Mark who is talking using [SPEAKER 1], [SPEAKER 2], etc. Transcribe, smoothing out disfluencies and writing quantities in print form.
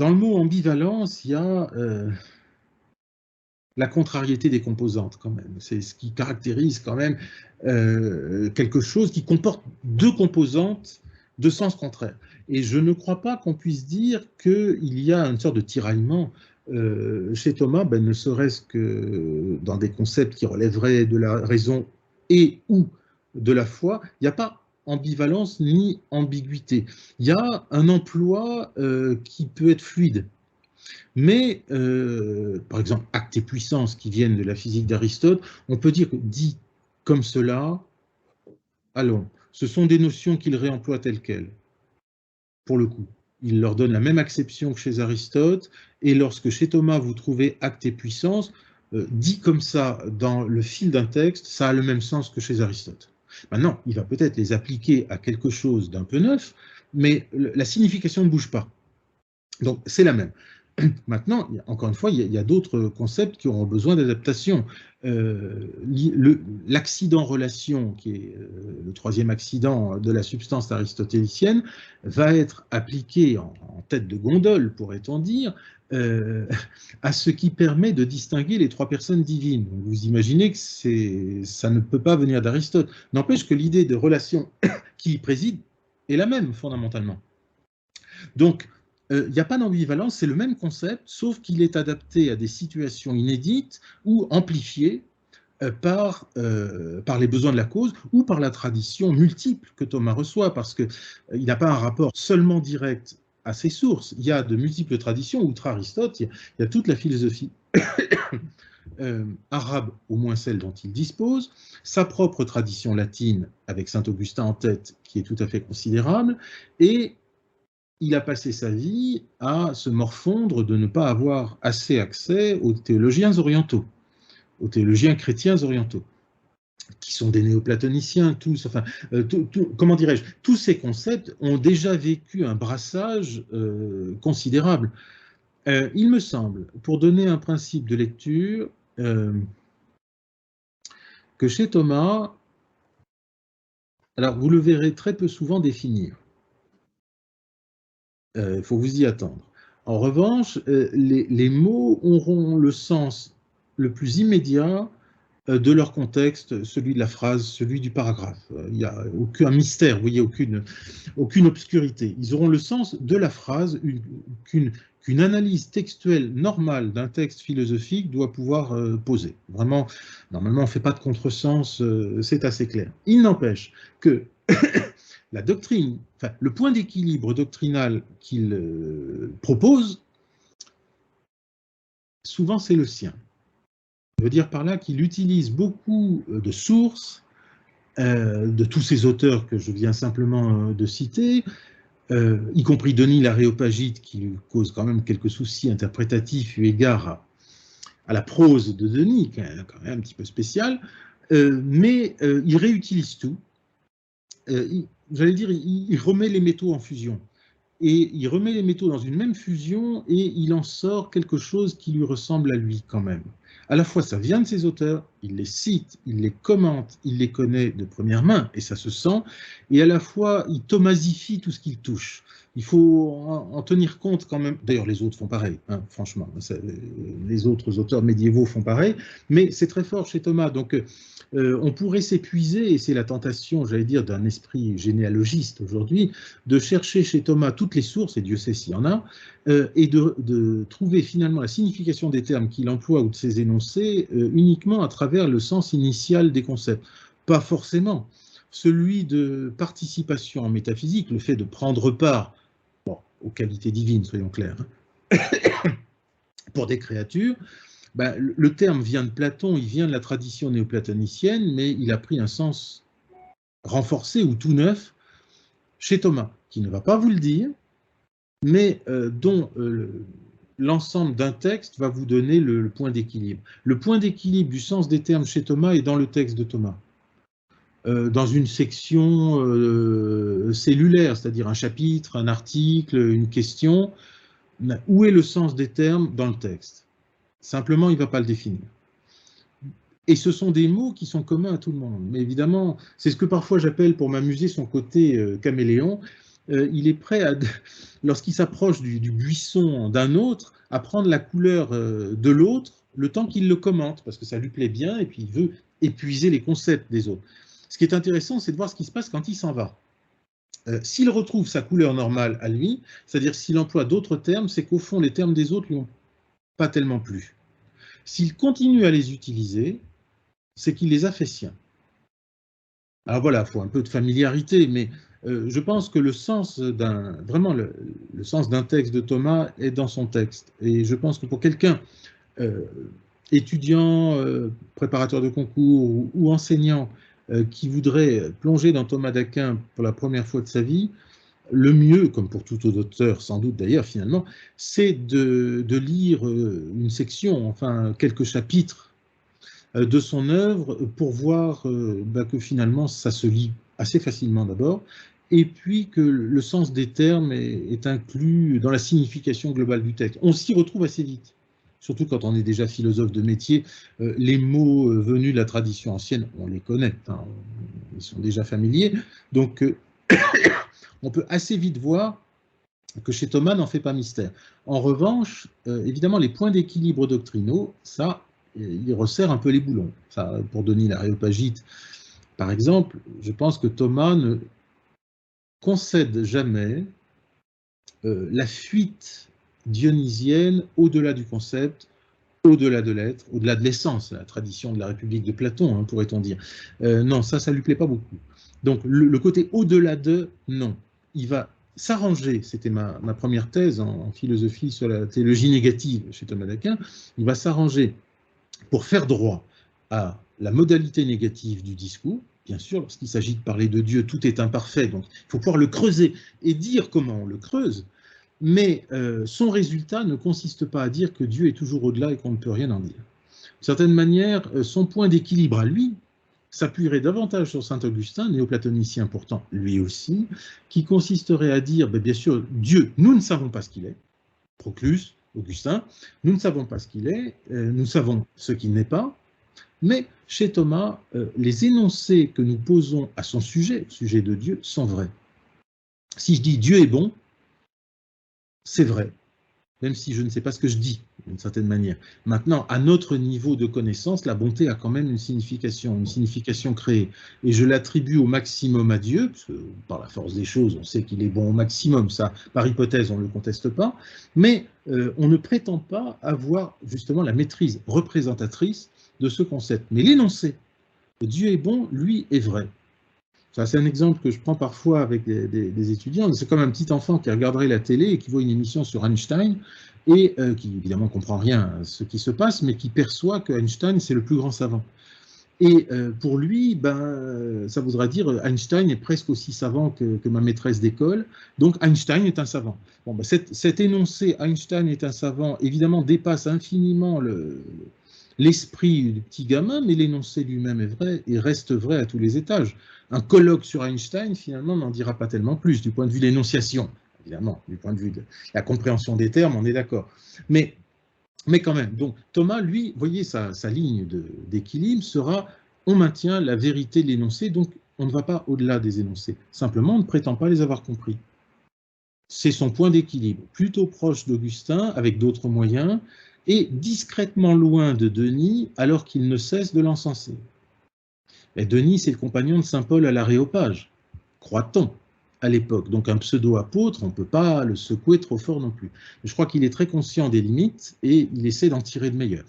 [SPEAKER 1] Dans le mot ambivalence, il y a la contrariété des composantes, quand même. C'est ce qui caractérise quand même quelque chose qui comporte deux composantes de sens contraire. Et je ne crois pas qu'on puisse dire qu'il y a une sorte de tiraillement chez Thomas, ne serait-ce que dans des concepts qui relèveraient de la raison et ou de la foi. Il n'y a pas ambivalence ni ambiguïté. Il y a un emploi qui peut être fluide. Mais, par exemple, acte et puissance qui viennent de la physique d'Aristote, on peut dire que dit comme cela, allons, ce sont des notions qu'il réemploie telles quelles, pour le coup. Il leur donne la même acception que chez Aristote, et lorsque chez Thomas vous trouvez acte et puissance, dit comme ça dans le fil d'un texte, ça a le même sens que chez Aristote. Maintenant, il va peut-être les appliquer à quelque chose d'un peu neuf, mais la signification ne bouge pas. Donc, c'est la même. Maintenant, encore une fois, il y a d'autres concepts qui auront besoin d'adaptation. L'accident-relation, qui est le troisième accident de la substance aristotélicienne, va être appliqué en tête de gondole, pourrait-on dire, à ce qui permet de distinguer les trois personnes divines. Donc, vous imaginez que ça ne peut pas venir d'Aristote. N'empêche que l'idée de relation qui y préside est la même, fondamentalement. Donc, il n'y a pas d'ambivalence, c'est le même concept, sauf qu'il est adapté à des situations inédites ou amplifié par les besoins de la cause ou par la tradition multiple que Thomas reçoit, parce qu'il n'a pas un rapport seulement direct à ses sources. Il y a de multiples traditions, outre Aristote, il y a toute la philosophie arabe, au moins celle dont il dispose, sa propre tradition latine, avec saint Augustin en tête, qui est tout à fait considérable, et il a passé sa vie à se morfondre de ne pas avoir assez accès aux théologiens orientaux, aux théologiens chrétiens orientaux, qui sont des néoplatoniciens, tous, enfin, comment dirais-je, tous ces concepts ont déjà vécu un brassage considérable. Il me semble, pour donner un principe de lecture, que chez Thomas, alors vous le verrez très peu souvent définir. Il faut vous y attendre. En revanche, les mots auront le sens le plus immédiat de leur contexte, celui de la phrase, celui du paragraphe. Il n'y a aucun mystère, vous voyez, aucune obscurité. Ils auront le sens de la phrase qu'une analyse textuelle normale d'un texte philosophique doit pouvoir poser. Vraiment, normalement, on ne fait pas de contresens, c'est assez clair. Il n'empêche que la doctrine, enfin, le point d'équilibre doctrinal qu'il propose, souvent c'est le sien. Je veux dire par là qu'il utilise beaucoup de sources, de tous ces auteurs que je viens simplement de citer, y compris Denis l'Aréopagite, qui lui cause quand même quelques soucis interprétatifs eu égard à la prose de Denis, qui est quand même un petit peu spéciale, mais il réutilise tout. J'allais dire, il remet les métaux en fusion. Et il remet les métaux dans une même fusion et il en sort quelque chose qui lui ressemble à lui quand même. À la fois, ça vient de ses auteurs, il les cite, il les commente, il les connaît de première main, et ça se sent, et à la fois, il thomasifie tout ce qu'il touche. Il faut en tenir compte quand même. D'ailleurs, les autres font pareil, hein, franchement. Les autres auteurs médiévaux font pareil, mais c'est très fort chez Thomas. Donc, on pourrait s'épuiser, et c'est la tentation, j'allais dire, d'un esprit généalogiste aujourd'hui, de chercher chez Thomas toutes les sources, et Dieu sait s'il y en a, et de trouver finalement la signification des termes qu'il emploie ou de ses énoncés uniquement à travers le sens initial des concepts. Pas forcément. Celui de participation en métaphysique, le fait de prendre part, bon, aux qualités divines, soyons clairs, hein, pour des créatures, le terme vient de Platon, il vient de la tradition néoplatonicienne, mais il a pris un sens renforcé ou tout neuf chez Thomas, qui ne va pas vous le dire, mais dont l'ensemble d'un texte va vous donner le point d'équilibre. Le point d'équilibre du sens des termes chez Thomas est dans le texte de Thomas. Dans une section cellulaire, c'est-à-dire un chapitre, un article, une question, où est le sens des termes dans le texte? Simplement, il ne va pas le définir. Et ce sont des mots qui sont communs à tout le monde. Mais évidemment, c'est ce que parfois j'appelle, pour m'amuser, son côté caméléon. il est prêt, lorsqu'il s'approche du buisson d'un autre, à prendre la couleur de l'autre, le temps qu'il le commente, parce que ça lui plaît bien, et puis il veut épuiser les concepts des autres. Ce qui est intéressant, c'est de voir ce qui se passe quand il s'en va. S'il retrouve sa couleur normale à lui, c'est-à-dire s'il emploie d'autres termes, c'est qu'au fond, les termes des autres lui ont pas tellement plu. S'il continue à les utiliser, c'est qu'il les a fait siens. Alors voilà, il faut un peu de familiarité, mais je pense que le sens vraiment le sens d'un texte de Thomas est dans son texte. Et je pense que pour quelqu'un, étudiant, préparateur de concours ou enseignant, qui voudrait plonger dans Thomas d'Aquin pour la première fois de sa vie, le mieux, comme pour tout auteur sans doute d'ailleurs finalement, c'est de lire une section, enfin quelques chapitres de son œuvre pour voir que finalement ça se lit assez facilement d'abord, et puis que le sens des termes est inclus dans la signification globale du texte. On s'y retrouve assez vite, surtout quand on est déjà philosophe de métier. Les mots venus de la tradition ancienne, on les connaît, hein, ils sont déjà familiers, donc on peut assez vite voir que chez Thomas n'en fait pas mystère. En revanche, évidemment, les points d'équilibre doctrinaux, ça, il resserre un peu les boulons. Ça, pour Denis l'Aréopagite, par exemple, je pense que Thomas ne concède jamais la fuite dionysienne au-delà du concept, au-delà de l'être, au-delà de l'essence, la tradition de la République de Platon, hein, pourrait-on dire. Non, ça lui plaît pas beaucoup. Donc le côté au-delà de, non. Il va s'arranger, c'était ma première thèse en philosophie sur la théologie négative chez Thomas d'Aquin, il va s'arranger pour faire droit à la modalité négative du discours. Bien sûr, lorsqu'il s'agit de parler de Dieu, tout est imparfait, donc il faut pouvoir le creuser et dire comment on le creuse, mais son résultat ne consiste pas à dire que Dieu est toujours au-delà et qu'on ne peut rien en dire. D'une certaine manière, son point d'équilibre à lui s'appuierait davantage sur saint Augustin, néoplatonicien pourtant lui aussi, qui consisterait à dire, bien sûr, Dieu, nous ne savons pas ce qu'il est, Proclus, Augustin, nous ne savons pas ce qu'il est, nous savons ce qu'il n'est pas, mais chez Thomas, les énoncés que nous posons à son sujet, au sujet de Dieu, sont vrais. Si je dis Dieu est bon, c'est vrai, même si je ne sais pas ce que je dis, d'une certaine manière. Maintenant, à notre niveau de connaissance, la bonté a quand même une signification créée. Et je l'attribue au maximum à Dieu, parce que par la force des choses, on sait qu'il est bon au maximum, ça, par hypothèse, on ne le conteste pas, mais on ne prétend pas avoir justement la maîtrise représentatrice de ce concept. Mais l'énoncé, Dieu est bon, lui, est vrai. Ça, c'est un exemple que je prends parfois avec des étudiants. C'est comme un petit enfant qui regarderait la télé et qui voit une émission sur Einstein et qui, évidemment, ne comprend rien à ce qui se passe, mais qui perçoit que Einstein, c'est le plus grand savant. Et pour lui, ça voudra dire Einstein est presque aussi savant que ma maîtresse d'école, donc Einstein est un savant. Bon, cet énoncé, Einstein est un savant, évidemment, dépasse infiniment l'esprit du petit gamin, mais l'énoncé lui-même est vrai et reste vrai à tous les étages. Un colloque sur Einstein, finalement, n'en dira pas tellement plus, du point de vue de l'énonciation. Évidemment, du point de vue de la compréhension des termes, on est d'accord. Mais quand même, donc Thomas, lui, voyez, sa ligne d'équilibre sera, on maintient la vérité de l'énoncé, donc on ne va pas au-delà des énoncés. Simplement, on ne prétend pas les avoir compris. C'est son point d'équilibre, plutôt proche d'Augustin, avec d'autres moyens, et discrètement loin de Denis, alors qu'il ne cesse de l'encenser. Et Denis, c'est le compagnon de saint Paul à l'Aréopage, croit-on, à l'époque. Donc un pseudo-apôtre, on ne peut pas le secouer trop fort non plus. Mais je crois qu'il est très conscient des limites et il essaie d'en tirer de meilleur.